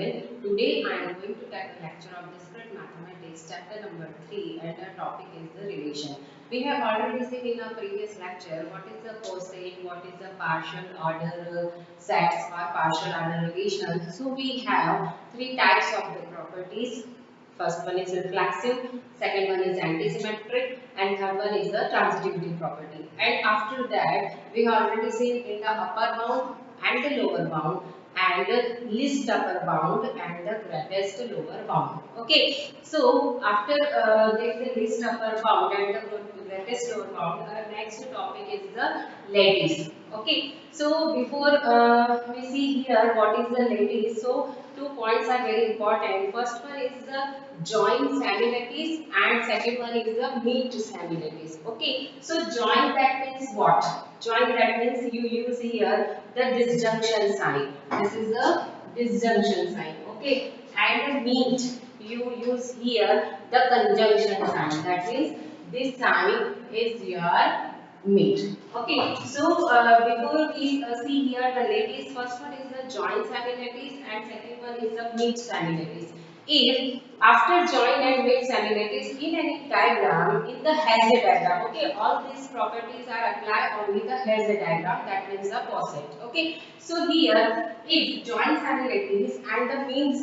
everyone. Today I am going to take a lecture of discrete mathematics, chapter number 3, and the topic is the relation. We have already seen in our previous lecture what is the cosine, what is the partial order sets or partial order relation. So we have three types of the properties. First one is reflexive, second one is antisymmetric, and third one is the transitivity property. And after that, we have already seen in the upper bound and the lower bound, and the least upper bound and the greatest lower bound. Okay, so after there is the least upper bound and the greatest lower bound, our next topic is the lattice. Okay, so before we see here what is the lattice, so 2 points are very important. First one is the joint semi-lattice and second one is the meet semi-lattice. Okay, so joint, that means what? Joint, that means you use here the disjunction sign. This is the disjunction sign. Okay, and the meet, you use here the conjunction sign. That means this sign is your meet. Okay, so before we see here the lattice, first one is the joint semi-lattice and second one is the meet semi-lattice. If after join and meet semi-lattice in any diagram, in the Hasse diagram, okay, all these properties are applied only the Hasse diagram, that means the poset. Okay, so here if joint semi-lattice and the meet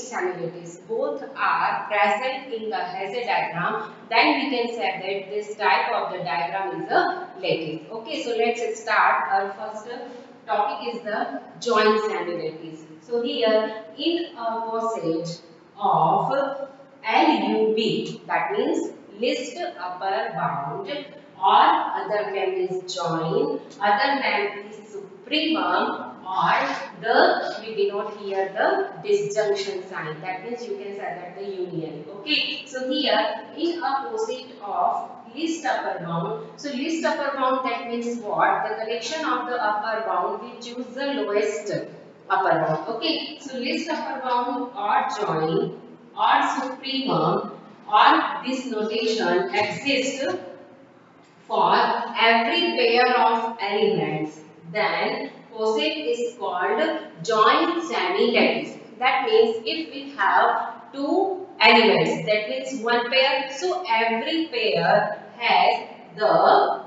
semi-lattice both are present in the Hasse diagram, then we can say that this type of the diagram is a lattice. Okay, so let's start. Our first topic is the joint semi-lattice. So here in a poset of LUB, that means least upper bound, or other name is join, other name is supremum, or the we denote here the disjunction sign, that means you can say that the union. Okay, so here in a poset of least upper bound, so least upper bound, that means what? The collection of the upper bound, we choose the lowest upper bound. Okay, so least upper bound or join or supremum or this notation exists for every pair of elements, then poset is called joint semi-lattice. That means if we have two elements, that means one pair, so every pair has the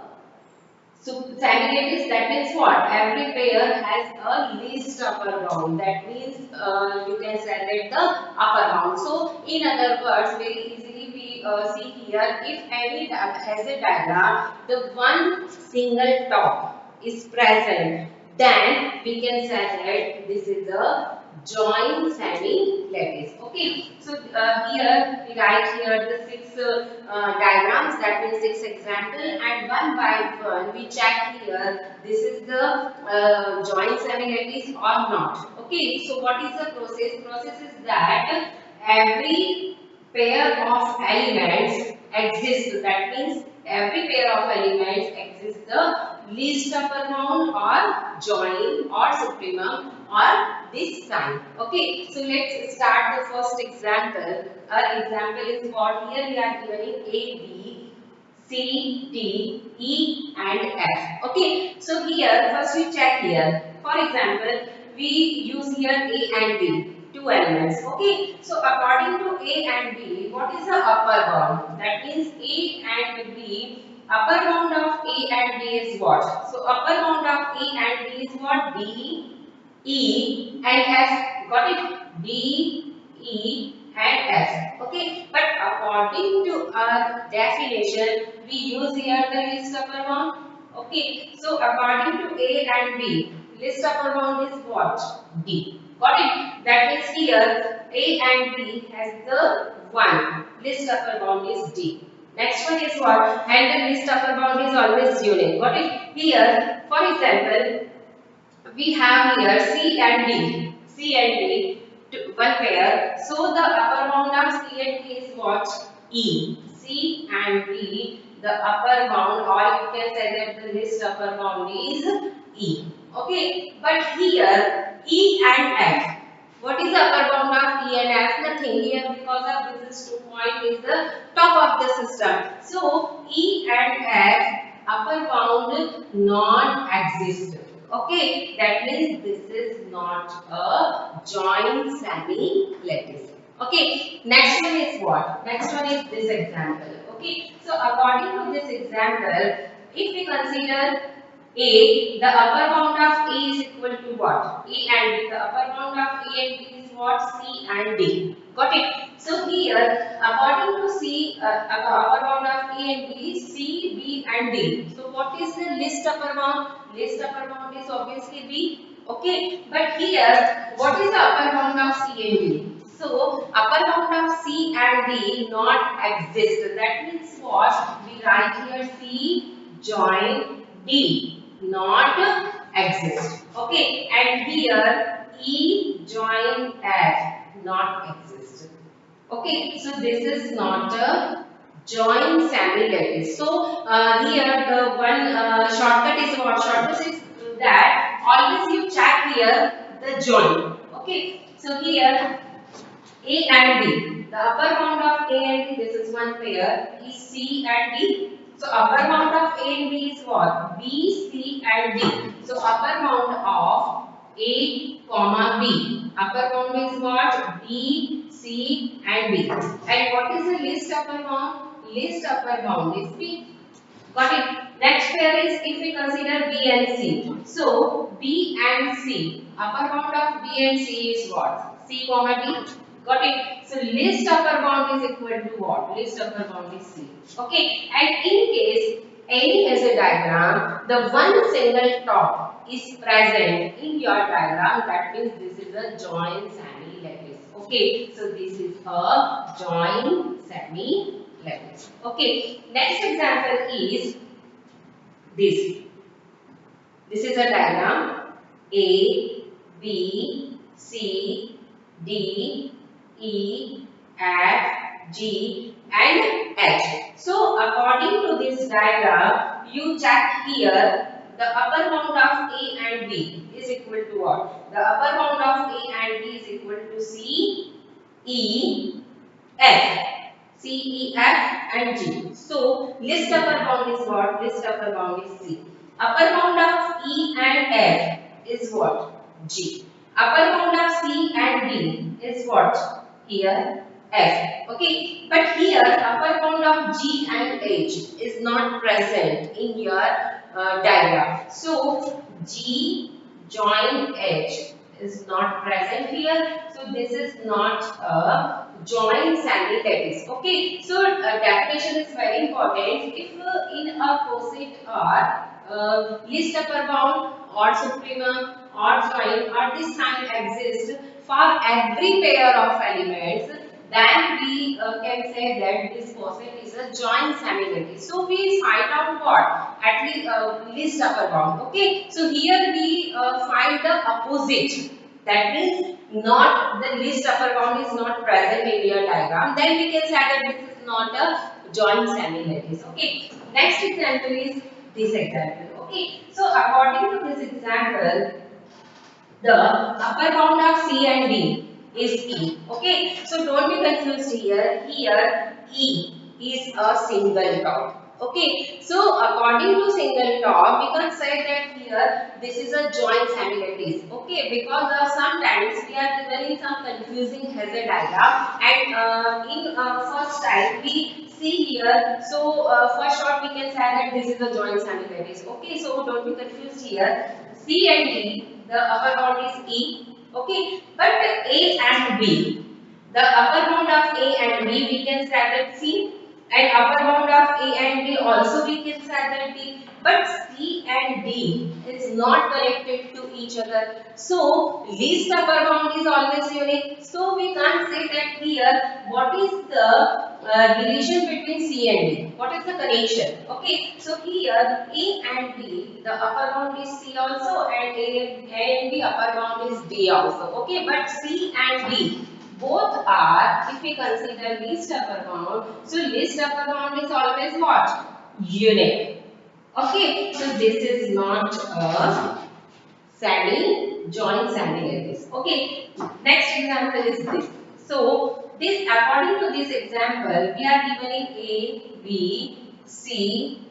semi-lattice, that means what? Every pair has a least upper bound. That means you can say that the upper bound. So in other words, very easily we see here, if any has a diagram, the one single top is present, then we can say that this is a joint semi-lattice. Okay, so here we write here the six diagrams, that means six example, and one by one we check here this is the joint semi-lattice or not. Okay, so what is the process? Process is that every pair of elements exists, that means every pair of elements exists the least upper bound or join or supremum or this sign. Okay, so let's start the first example. Our example is what? Here we are given A, B, C, D, E and F. Okay, so here first we check here. For example, we use here A and B, two elements. Okay, so according to A and B, what is the upper bound? That means A and B, upper bound of A and B is what? So upper bound of A and B is what? D, E and F. Got it? D, E and F. Okay, but according to our definition, we use here the least upper bound. Okay, so according to A and B, least upper bound is what? D. Got it? That means here A and B has the one. Least upper bound is D. Next one is what? And the least upper bound is always unique. Got it? Here, for example, we have here C and D. C and D, one pair. So the upper bound of C and D is what? E. C and D, the upper bound, or you can say that the least upper bound is E. Okay, but here E and F. What is the upper bound of E and F? Nothing. Here because of this 2 point is the top of the system. So E and F upper bound non-exist. Okay, that means this is not a joint semi-lattice. Okay, next one is what? Next one is this example. Okay, so according to this example, if we consider A, the upper bound of A is equal to what? A and B. The upper bound of A and B is what? C and D. Got it? So here, according to C, upper bound of A and B is C, B and D. So what is the least upper bound? Least upper bound is obviously B. Okay. But here, what is the upper bound of C and D? So upper bound of C and D not exist. That means what? We write here C join D not exist. Okay. And here E join F not exist. Okay, so this is not a joint semi-lattice. So here the one shortcut is what? Shortcut is that always you check here the joint. Okay, so here A and D. The upper bound of A and D, this is one pair, is C and D. So upper bound of A and B is what? B, C and D. So upper bound of A, comma B. Upper bound is what? B, C and D. And what is the least upper bound? Least upper bound is B. Got it? Next pair is if we consider B and C. So B and C. Upper bound of B and C is what? C comma D. Got it? So least upper bound is equal to what? Least upper bound is C. Okay. And in case any has a diagram, the one single top is present in your diagram. That means this is a joint semi-lattice. Okay. So this is a joint semi-lattice. Okay. Next example is this. This is a diagram. A, B, C, D, E, F, G and H. So according to this diagram, you check here the upper bound of A and B is equal to what? The upper bound of A and B is equal to C, E, F. C, E, F and G. So least upper bound is what? Least upper bound is C. Upper bound of E and F is what? G. Upper bound of C and D is what? Here F. Okay. But here upper bound of G and H is not present in your diagram. So G join H is not present here. So this is not a joint semi-lattice. Okay. So definition is very important. If in a coset or least upper bound or supremum or joint or this sign exists for every pair of elements, then we can say that this coset is a joint semi-lattice. So we find out what? At least least upper bound. Okay. So here we find the opposite. That means not the least upper bound is not present in your diagram. Then we can say that this is not a joint semi-lattice. Okay. Next example is this example. Okay. So according to this example, the upper bound of C and D is E. Okay. So don't be confused here. Here E is a single top. Okay. So according to single top, we can say that here this is a joint semi-lattice. Okay. Because sometimes we are given in some confusing Hazard diagram, and in first time we see here. So first shot we can say that this is a joint semi-lattice. Okay. So don't be confused here. C and D, the upper bound is E. Okay. But A and B, the upper bound of A and B we can say that C, and upper bound of A and B also we can say that D. But C and D is not connected to each other. So least upper bound is always unique. So we can't say that here what is the relation between C and D. What is the connection? Okay. So here A and B, the upper bound is C also, and A and B upper bound is D also. Okay. But C and D both are, if we consider least upper bound, so least upper bound is always what? Unique. Okay, so this is not a joint semi-lattice. Okay, next example is this. So this, according to this example, we are given in A, B, C,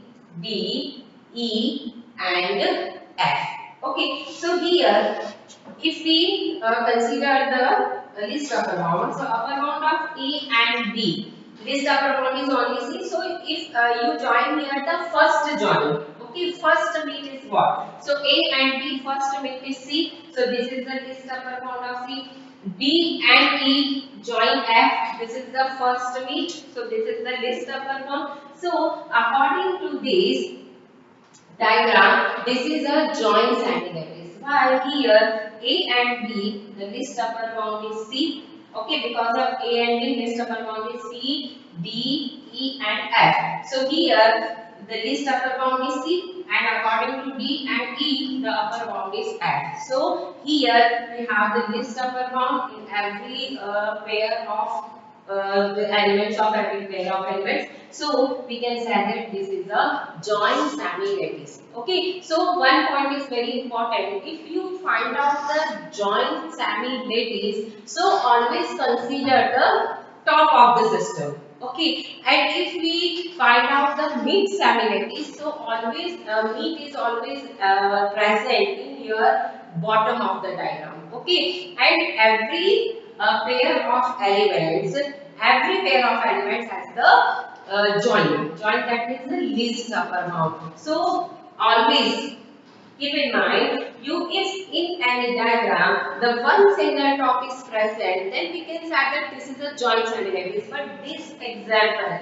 D, E and F. Okay, so here if we consider the list upper bound, so upper bound of A and B, list upper bound is only C. So if you join here the first join, okay, first meet is what? So A and B first meet is C. So this is the list upper bound of C. B and E join F. This is the first meet. So this is the list upper bound. So according to this diagram, this is a joint semi-lattice. While here A and B, the list upper bound is C. Okay, because of A and B, list upper bound is C, D, E and F. So here the list upper bound is C, and according to D and E, the upper bound is F. So here we have the list upper bound in every pair of the elements of every pair of elements. So we can say that this is a joint semi-lattice. Okay. So one point is very important. If you find out the joint semi-lattice, so always consider the top of the system. Okay. And if we find out the mid semi-lattice, so always mid is always present in your bottom of the diagram. Okay. And every every pair of elements has the joint that means the least upper bound. So always keep in mind, you if in any diagram the one single top is present, then we can say that this is a joint semi-lattice. But this example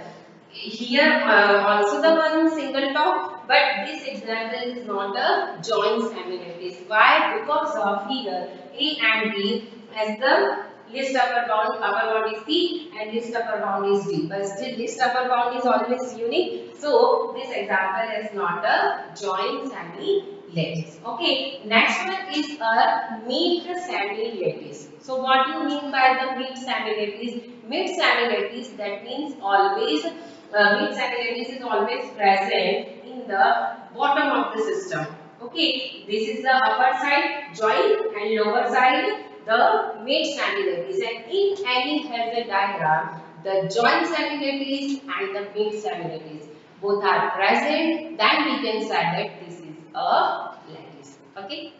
here also the one single top, but this example is not a joint semi-lattice. Why? Because of here A and B as the list upper bound is C and list upper bound is D. But still list upper bound is always unique. So this example is not a joint semi-lattice. Okay. Next one is a mid semi-lattice. So what do you mean by the mid semi-lattice? Mid semi-lattice, that means always mid semi-lattice is always present in the bottom of the system. Okay, this is the upper side joint and lower side the mid semi-lattice, and in any Hazel diagram the joint semi-lattice and the mid semi-lattice both are present, then we can say that this is a lattice. Okay.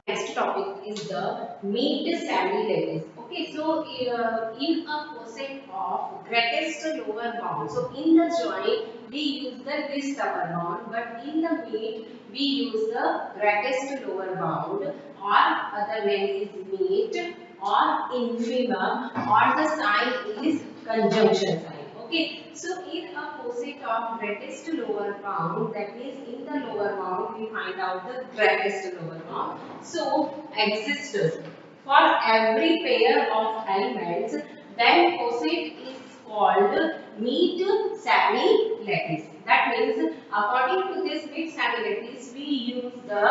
Next topic is the mid-semi-lattice. Okay, so in a concept of greatest lower bound, so in the joint we use the least upper bound, but in the mid we use the greatest lower bound, or other name is mid or infimum, or the sign is conjunction sign. Okay, so in a poset of greatest lower bound, that means in the lower bound we find out the greatest lower bound. So exists for every pair of elements, then poset is called mid semi lattice. That means according to this mid semi lattice, we use the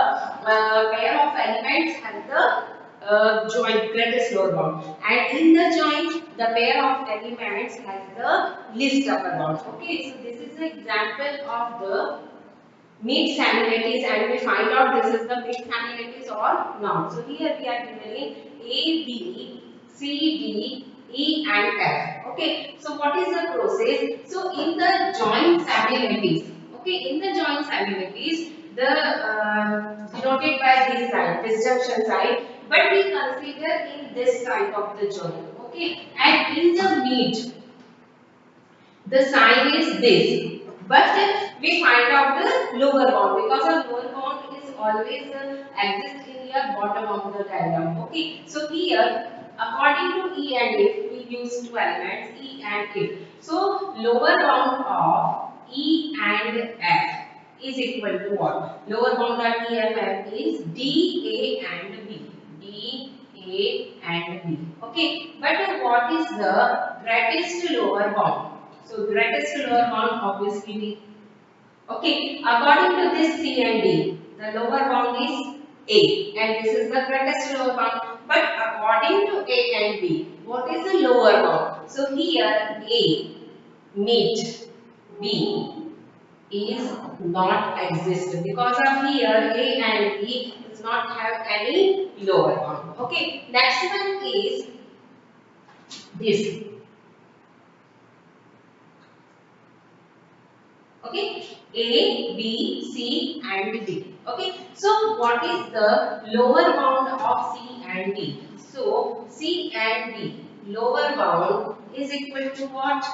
pair of elements and the joint greatest lower bound, and in the joint the pair of elements has the least upper bound. Okay, so this is the example of the mid semi-lattice, and we find out this is the mid semi-lattice or not. So here we are given A, B, C, D, E and F. Okay, so what is the process? So in the joint semi-lattice, okay, in the joint semi-lattice, the denoted by this sign, disjunction sign, but we consider in this type of the joint. Okay, and in the mid, the sign is this, but we find out the lower bound because the lower bound is always exist in your bottom of the diagram. Okay, so here according to E and F we use two elements E and F. So lower bound of E and F is equal to what? Lower bound of E and F is D, A and B. D, A and B. Okay, but what is the greatest lower bound? So greatest lower bound obviously B. Okay, according to this C and D, the lower bound is A, and this is the greatest lower bound. But according to A and B, what is the lower bound? So here A meet B is not exist because of here A and B does not have any lower bound. Okay, next one is this. Okay, A, B, C and D. Okay. So what is the lower bound of C and D? So C and D lower bound is equal to what?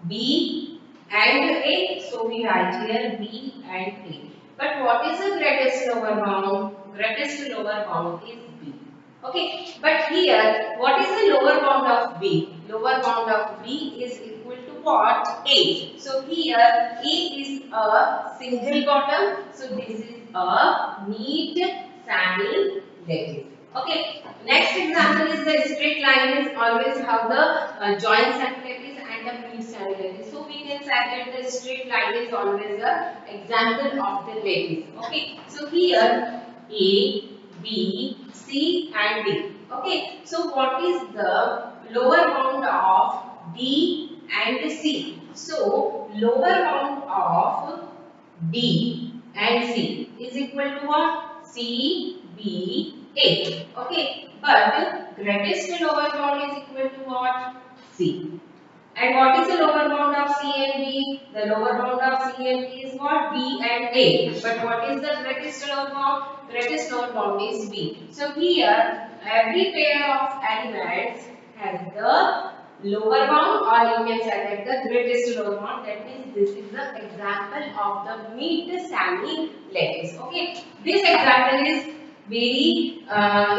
B and A. So we write here B and A. But what is the greatest lower bound? Greatest lower bound is B. Okay. But here, what is the lower bound of B? Lower bound of B is equal to what? A. So here A is a single bottom. So this is a neat semi lattice. Okay. Next example is the straight line is always have the joint semi lattice and the mid semi lattice. So we can say that the straight line is always a example of the lattice. Okay. So here A, B, C and D. Okay. So what is the lower bound of D and C? So lower bound of D and C is equal to what? C, B, A. Okay. But greatest lower bound is equal to what? C. And what is the lower bound of C and B? The lower bound of C and B is what? B and A. But what is the greatest lower bound? Greatest lower bound is B. So here every pair of elements has the lower bound, or you can say that the greatest lower bound. That means this is the example of the mid-semi lattice. Okay. This example is very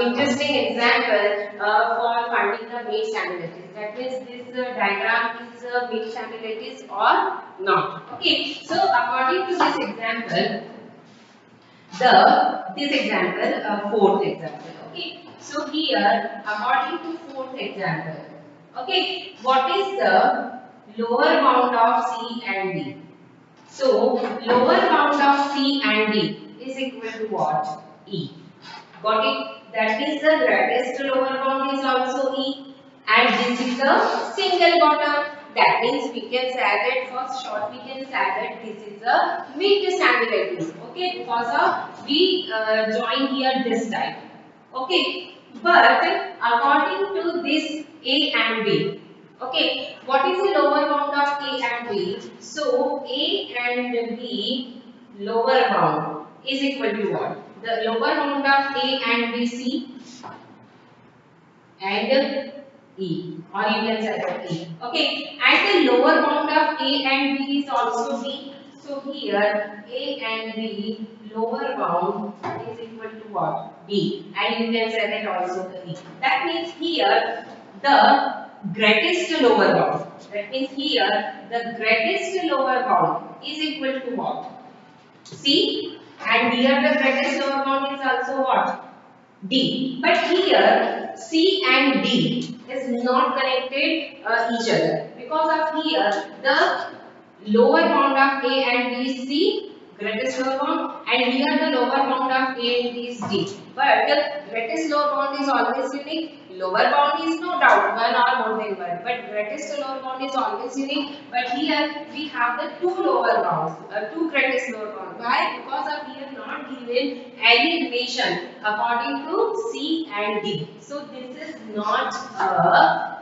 interesting example for finding the mid-semi lattice. That means this diagram is mid-semi lattice or not. Okay. So according to this example, fourth example. Okay. So here, according to fourth example, okay, what is the lower bound of C and D? So lower bound of C and D is equal to what? E. Got it? That means the greatest lower bound is also E, and this is a single bottom. That means we can say that for short we can say that this is a mid-semi lattice. Okay, because of we join here this type. Okay, but according to this A and B, okay, what is the lower bound of A and B? So A and B lower bound is equal to what? The lower bound of A and B, C and E, or you can say that E. Okay, and the lower bound of A and B is also B. So here A and B lower bound is equal to what? B, and you can say that also the E. That means here the greatest lower bound. That means here the greatest lower bound is equal to what? C, and here the greatest lower bound is also what? D. But here C and D is not connected each other, because of here the lower bound of A and B is C, greatest lower bound, and here the lower bound of A and B is D. But greatest lower bound is always unique. Lower bound is no doubt one or more than one, but greatest lower bound is always unique. But here we have the two lower bounds, two greatest lower bound. Why? Because of here not given any relation according to C and D. So this is not a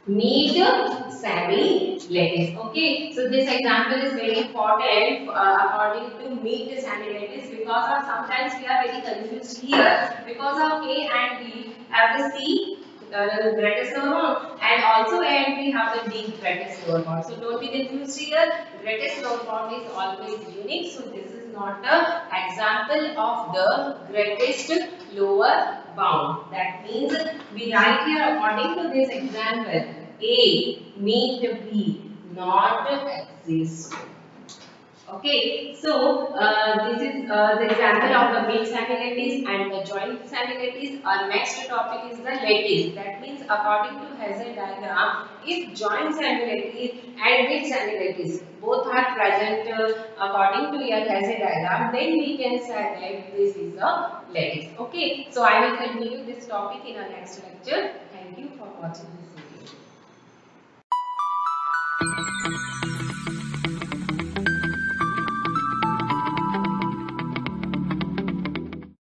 mid-semi lattice. Okay, so this example is very important according to mid-semi lattice, because of sometimes we are very confused here because of A and B have the C greatest lower bound, and also A and B have the D greatest lower bound. So don't be confused here. Greatest lower bound is always unique. So this is not the example of the greatest lower bound. That means we write here according to this example, A meet B not exist. Okay, so this is the example of the mid-semi lattice and the joint semi lattice. Our next topic is the lattice. That means according to Hazel diagram, if joint semi lattice and mid-semi lattice both are present according to your Hazel diagram, then we can say that this is a lattice. Okay, so I will continue this topic in our next lecture. Thank you for watching this video.